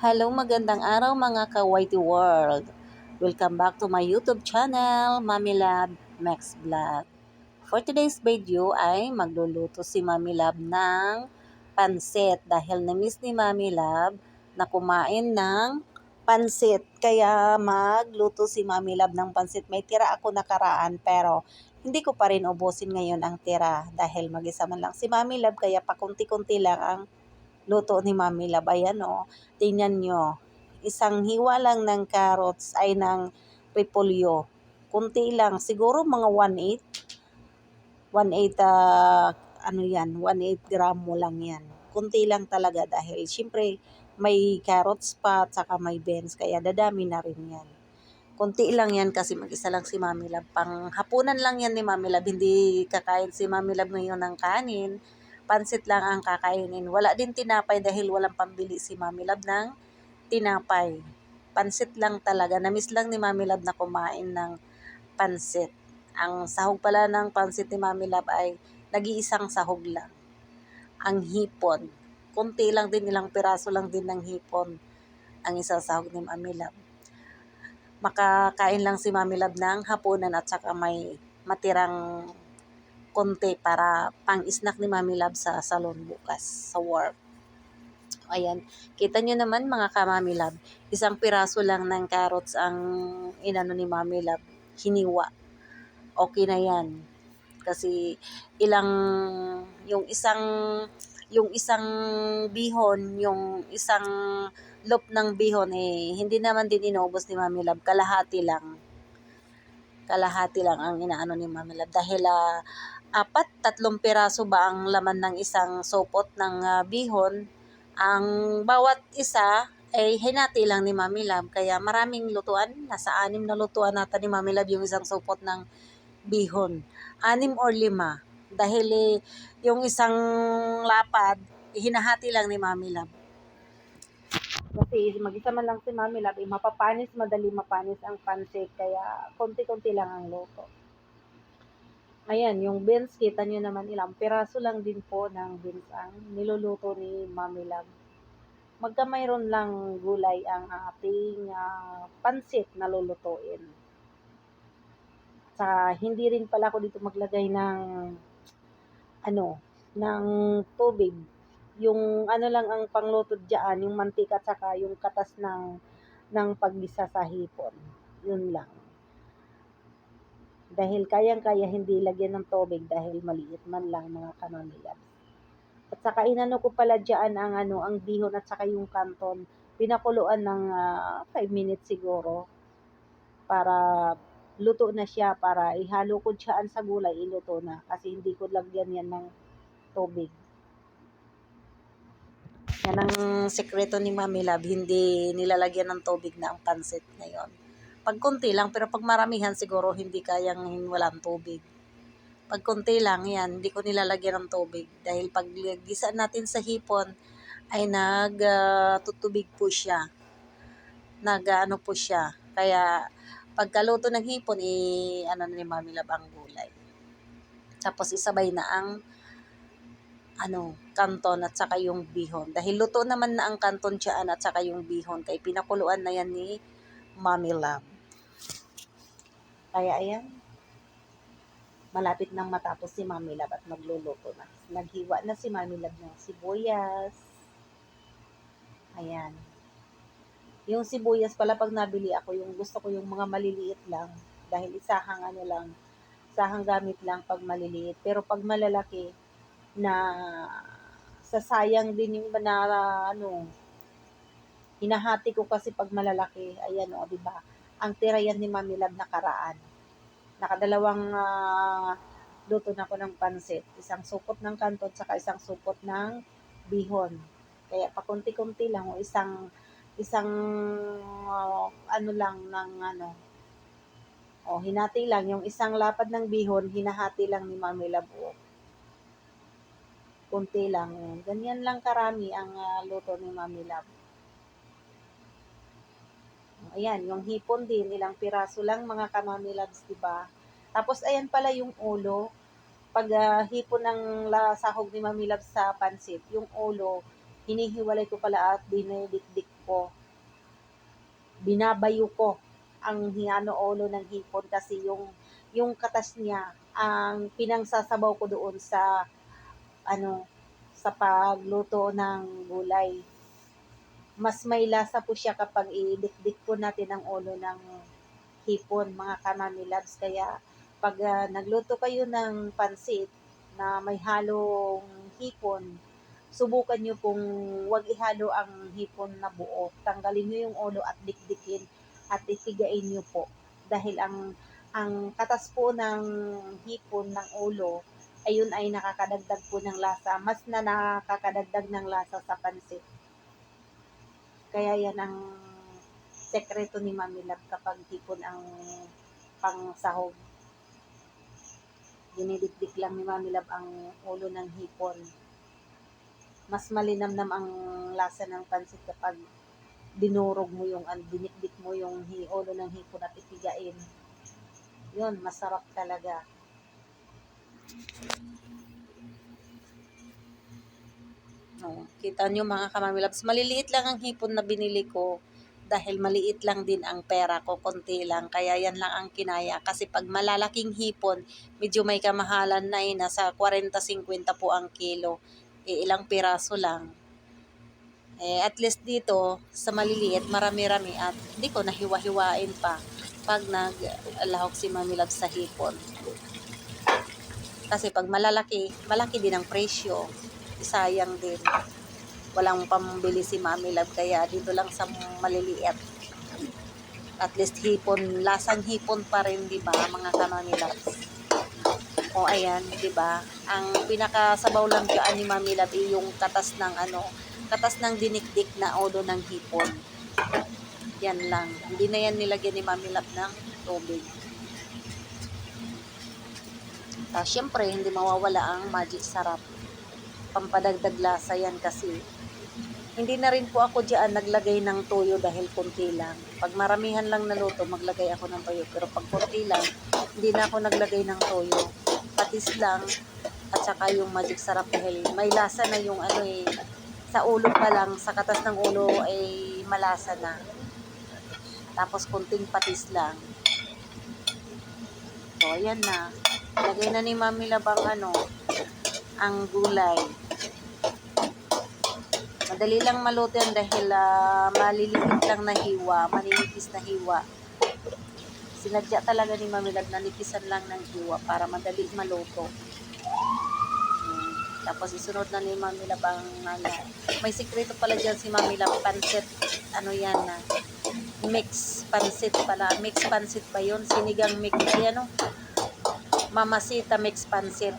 Hello, magandang araw mga ka-Whitey World. Welcome back to my YouTube channel, Mami Lab Max Vlog. For today's video ay magluluto si Mami Lab ng pansit dahil na-miss ni Mami Lab na kumain ng pansit. Kaya magluto si Mami Lab ng pansit. May tira ako nakaraan pero hindi ko pa rin ubusin ngayon ang tira dahil mag-isa man lang si Mami Lab kaya pakunti-kunti lang ang luto ni Mami Lab. Ayan o, tingnan nyo. Isang hiwa lang ng carrots ay ng repolyo. Kunti lang, siguro mga 1/8. 1/8, ano yan, 1/8 gramo lang yan. Kunti lang talaga dahil syempre may carrots pa at saka may beans kaya dadami na rin yan. Kunti lang yan kasi mag-isa lang si Mami Lab. Pang hapunan lang yan ni Mami Lab. Hindi kakain si Mami Lab ngayon ng kanin. Pansit lang ang kakainin. Wala din tinapay dahil walang pambili si Mami Lab ng tinapay. Pansit lang talaga. Namiss lang ni Mami Lab na kumain ng pansit. Ang sahog pala ng pansit ni Mami Lab ay nag-iisang sahog lang. Ang hipon. Kunti lang din, ilang piraso lang din ng hipon ang isang sahog ni Mami Lab. Makakain lang si Mami Lab ng hapunan at saka may matirang konti para pang-snack ni Mami Lab sa salon bukas sa work. Ayan, kita nyo naman mga ka-Mami Lab, isang piraso lang ng carrots ang inano ni Mami Lab, hiniwa. Okay na yan. Kasi ilang, yung isang, yung isang bihon, yung isang lop ng bihon hindi naman din inubos ni Mami Lab, kalahati lang. Kalahati lang ang inaano ni Mami Lab dahil 3 piraso ba ang laman ng isang sopot ng bihon. Ang bawat isa ay hinati lang ni Mami Lab kaya maraming lutuan. Nasa 6 na lutuan nata ni Mami Lab yung isang sopot ng bihon. 6 or 5 dahil yung isang lapad hinahati lang ni Mami Lab. Kasi mag-isa man lang si Mami Lab, mapapanis, madali mapanis ang pansit, kaya konti-konti lang ang luto. Ayan, yung beans, kita nyo naman ilang piraso lang din po ng beans ang niluluto ni Mami Lab. Magka mayroon lang gulay ang ating pansit na lulutuin. Sa hindi rin pala ako dito maglagay ng ng tubig. Yung lang ang pangluto diyan, yung mantika at saka yung katas ng paggisa sa hipon. Yun lang. Dahil kayang-kaya hindi lagyan ng tubig dahil maliit man lang mga kamamilabs. At saka inano ko pala diyan ang bihon at saka yung kanton. Pinakuluan ng 5 minutes siguro para luto na siya, para ihalo ko dyan sa gulay, iluto na. Kasi hindi ko lagyan yan ng tubig. Yan ang sekreto ni Mami Lab, hindi nilalagyan ng tubig na ang pansit ngayon. Pag konti lang, pero pag maramihan siguro hindi kayang walang tubig. Pag konti lang yan, hindi ko nilalagyan ng tubig. Dahil pag gisa natin sa hipon, ay nagtutubig po siya. Nag-ano po siya. Kaya pagkaluto ng hipon, ni Mami Lab ang gulay. Tapos isabay na ang kanton at saka yung bihon. Dahil luto naman na ang kanton dyan at saka yung bihon. Kaya pinakuluan na yan ni Mami Lab. Kaya ayan, malapit nang matapos si Mami Lab at magluluto na. Naghiwa na si Mami Lab ng sibuyas. Ayan. Yung sibuyas pala pag nabili ako, yung gusto ko yung mga maliliit lang. Dahil isahang gamit lang pag maliliit. Pero pag malalaki, na sasayang din yung hinahati ko kasi pag malalaki. Ayan o, diba? Ang tira yan ni Mami Lab nakaraan. Nakadalawang luto na ko ng pansit. Isang supot ng kanton saka isang supot ng bihon. Kaya pakunti-kunti lang o isang hinati lang. Yung isang lapad ng bihon, hinahati lang ni Mami Lab. Kunti lang. Ganyan lang karami ang luto ni Mami Lab. Ayan, yung hipon din, ilang piraso lang mga ka-Mami Labs, diba? Tapos ayan pala yung ulo. Pag hipon ng sahog ni Mami Labs sa pansit, yung ulo, hinihiwalay ko pala at dinidikdik ko binabayo ko ang ulo ng hipon kasi yung katas niya ang pinangsasabaw ko doon sa sa pagluto ng gulay. Mas may lasa po siya kapag idikdik po natin ang ulo ng hipon, mga kamami loves. Kaya pag nagluto kayo ng pansit na may halong hipon, subukan nyo pong wag ihalo ang hipon na buo. Tanggalin nyo yung ulo at dikdikin at itigain nyo po. Dahil ang katas po ng hipon ng ulo, ayun ay nakakadagdag po ng lasa. Mas na nakakadagdag ng lasa sa pansit. Kaya yan ang sekreto ni Mami Love kapag hipon ang pangsahog. Dinidikdik lang ni Mami Love ang ulo ng hipon. Mas malinamnam ang lasa ng pansit kapag dinurog mo dinikdik mo yung ulo ng hipon at itigain. Yun, masarap talaga. Oh, kita nyo mga kamami loves, maliliit lang ang hipon na binili ko dahil maliit lang din ang pera ko, konti lang. Kaya yan lang ang kinaya. Kasi pag malalaking hipon, medyo may kamahalan na nasa 40-50 po ang kilo. Ilang piraso lang. At least dito, sa maliliit, marami-rami at hindi ko nahiwa-hiwain pa pag naglahok si Mami Love sa hipon. Kasi pag malaki din ang presyo. Sayang din. Walang pambili si Mami Love kaya dito lang sa maliliit. At least hipon, lasang hipon pa rin, di ba, mga kamami loves? O ayan, di ba? Ang pinakasabaw lang dyan ni Mami Love ay yung katas ng dinikdik na ulo ng hipon. Yan lang. Hindi na yan nilagyan ni Mami Love ng tubig. Siyempre, hindi mawawala ang magic sarap. Pampadagdag lasa yan kasi. Hindi na rin po ako diyan naglagay ng toyo dahil konti lang. Pag maramihan lang na luto, maglagay ako ng toyo. Pero pag konti lang, hindi na ako naglagay ng toyo. Patis lang at saka yung magic sarap dahil may lasa na yung sa ulo pa lang, sa katas ng ulo ay malasa na. Tapos konting patis lang. So, ayan na. Lagay na ni Mami Love ang gulay. Madali lang maluto yan dahil maliliit lang na hiwa, maninipis na hiwa. Sinadya talaga ni Mami Love na nipisan lang ng hiwa para madali maluto. Tapos isunod na ni Mami Love ang may sikreto pala dyan si Mami Love, pansit. Mix pansit pala. Mix pansit pa yun. Sinigang mix. Mamasita mix pansit.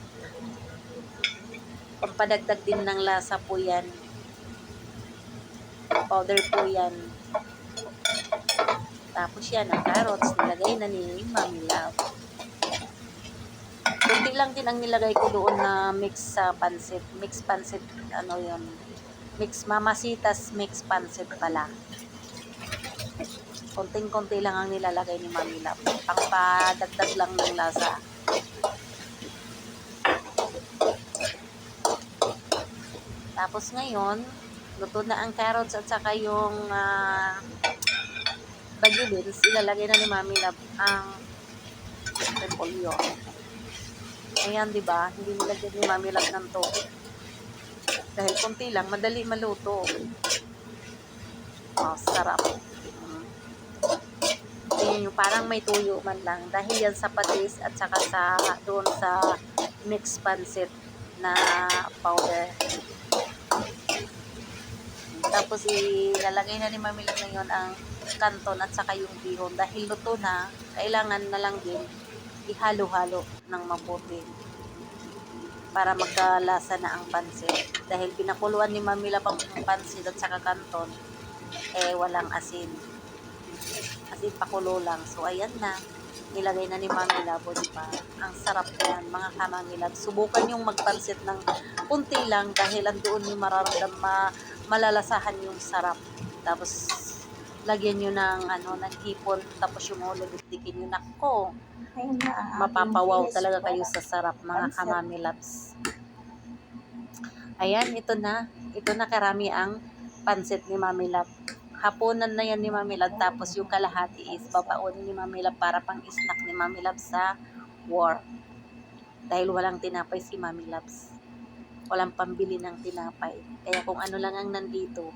Pampadagdag din ng lasa po yan. Powder po yan. Tapos yan, ang carrots, nilagay na ni Mami Love. Kunti lang din ang nilagay ko doon na mix sa pansit. Mix pansit, mix mamasitas mix pansit pala. Konting-konti lang ang nilalagay ni Mami Love. Pangpadagdag lang ng lasa. Tapos ngayon, luto na ang carrots at saka yung bagyo beans. Ilalagay na ni Mami Love ang repolyo. Ayan, di ba? Hindi nilagyan ni Mami Love ng toyo. Dahil konti lang, madali maluto. Oh, sarap. Tingnan nyo, parang may tuyo man lang. Dahil yan sa patis at saka doon sa mixed pancit na powder. Tapos ilalagay na ni Mami Love ngayon ang kanton at saka yung bihon. Dahil luto na, kailangan na lang din ihalo-halo ng mabuti para magkalasa na ang pansit. Dahil pinakuluan ni Mami Love ang pansit at saka kanton, walang asin. Asin pakulo lang. So, ayan na. Nilagay na ni Mami Love, diba? Ang sarap yan, mga kamami love. Subukan yung magpansit ng kunti lang dahil andoon yung malalasahan yung sarap. Tapos, lagyan nyo ng hipon, tapos yung ulo, dikdikin nyo. Nako, mapapawaw talaga kayo sa sarap, mga kamami loves. Ayan, ito na karami ang pansit ni Mami Love. hapunan na yan ni Mami Love, tapos yung kalahati is babaunin ni Mami Love para pang snack ni Mami Love sa work. Dahil walang tinapay si Mami Loves. Walang pambili ng tinapay. Kaya kung ano lang ang nandito,